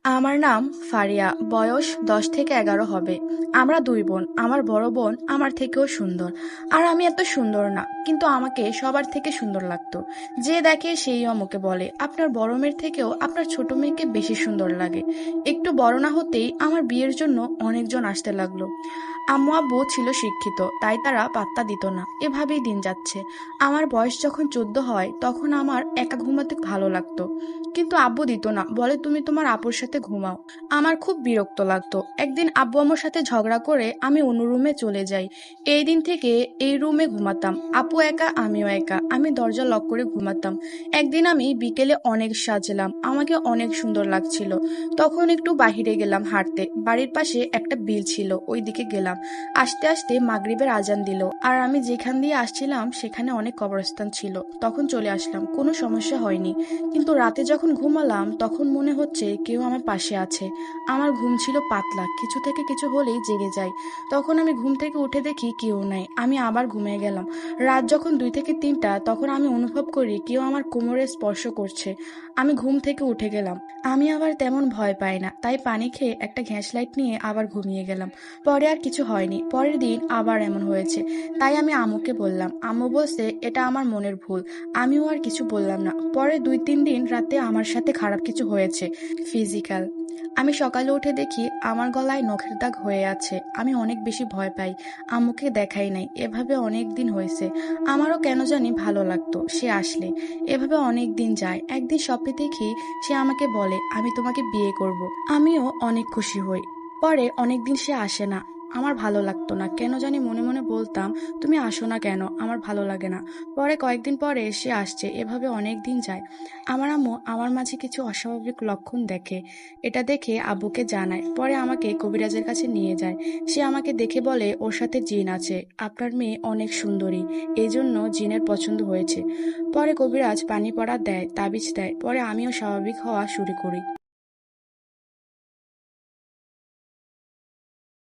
আমার নাম ফারিয়া। বয়স 10 থেকে 11 হবে। আমরা দুই বোন। আমার বড় বোন আমার থেকেও সুন্দর। আর আমি এত সুন্দর না, কিন্তু আমাকে সবার থেকে সুন্দর লাগতো। যে দেখে সেই আমাকে বলে, আপনার বড় মেয়ের থেকেও আপনার ছোট মেয়েকে বেশি সুন্দর লাগে। একটু বড় না হতেই আমার বিয়ের জন্য অনেকজন আসতে লাগলো। আম্মু আব্বু ছিল শিক্ষিত, তাই তারা পাত্তা দিত না। এভাবেই দিন যাচ্ছে। আমার বয়স যখন 14 হয় তখন আমার একা ঘুমাতে ভালো লাগতো, কিন্তু আব্বু দিত না, বলে তুমি তোমার আপুর সাথে ঘুমাও। আমার খুব বিরক্ত লাগতো। একদিন আব্বু আমার সাথে ঝগড়া করে আমি অন্য রুমে চলে যাই। এই দিন থেকে এই রুমে ঘুমাতাম। আপু একা, আমিও একা। আমি দরজা লক করে ঘুমাতাম। একদিন আমি বিকেলে অনেক সাজলাম, আমাকে অনেক সুন্দর লাগছিল। তখন একটু বাহিরে গেলাম হাঁটতে। বাড়ির পাশে একটা বিল ছিল, ওই দিকে গেলাম। আস্তে আস্তে মাগরিবের আজান দিল। আর আমি যেখান দিয়ে আসছিলাম সেখানে অনেক কবরস্থান ছিল। তখন চলে আসলাম, কোনো সমস্যা হয়নি। কিন্তু রাতে যখন ঘুমালাম তখন মনে হচ্ছে কেউ আমার পাশে আছে। আমার ঘুম ছিল পাতলা, কিছু থেকে কিছু হলেই জেগে যাই। তখন আমি ঘুম থেকে উঠে দেখি কেউ নাই। আমি আবার ঘুমিয়ে গেলাম। রাত যখন 2 থেকে 3টা, তখন আমি অনুভব করি কেউ আমার কোমরে স্পর্শ করছে। আমি ঘুম থেকে উঠে গেলাম। আমি আবার তেমন ভয় পাই না, তাই পানি খেয়ে একটা গ্যাস লাইট নিয়ে আবার ঘুমিয়ে গেলাম। পরে আর কিছু হয়নি। পরের দিন আবার এমন হয়েছে। তাই আমি আম্মুকে বললাম। আম্মু বলছে এটা আমার মনের ভুল। আমিও আর কিছু বললাম না। পরে 2-3 দিন রাতে আমার সাথে খারাপ কিছু হয়েছে, ফিজিক্যাল। আমি সকালে উঠে দেখি আমার গলায় নখের দাগ হয়ে আছে। আমি অনেক বেশি ভয় পাই। আম্মুকে দেখাই নাই। এভাবে অনেক দিন হয়েছে। আমারও কেন জানি ভালো লাগতো সে আসলে। এভাবে অনেক দিন যায়। একদিন স্বপ্নে দেখি সে আমাকে বলে, আমি তোমাকে বিয়ে করব। আমিও অনেক খুশি হই। পরে অনেকদিন সে আসে না। আমার ভালো লাগতো না, কেন জানি মনে মনে বলতাম, তুমি আসো না কেন, আমার ভালো লাগে না। পরে কয়েকদিন পরে সে আসছে। এভাবে অনেক দিন যায়। আমার আম্মু আমার মাঝে কিছু অস্বাভাবিক লক্ষণ দেখে। এটা দেখে আব্বুকে জানায়। পরে আমাকে কবিরাজের কাছে নিয়ে যায়। সে আমাকে দেখে বলে, ওর সাথে জিন আছে। আপনার মেয়ে অনেক সুন্দরী, এই জন্য জিনের পছন্দ হয়েছে। পরে কবিরাজ পানি পড়া দেয়, তাবিজ দেয়। পরে আমিও স্বাভাবিক হওয়া শুরু করি।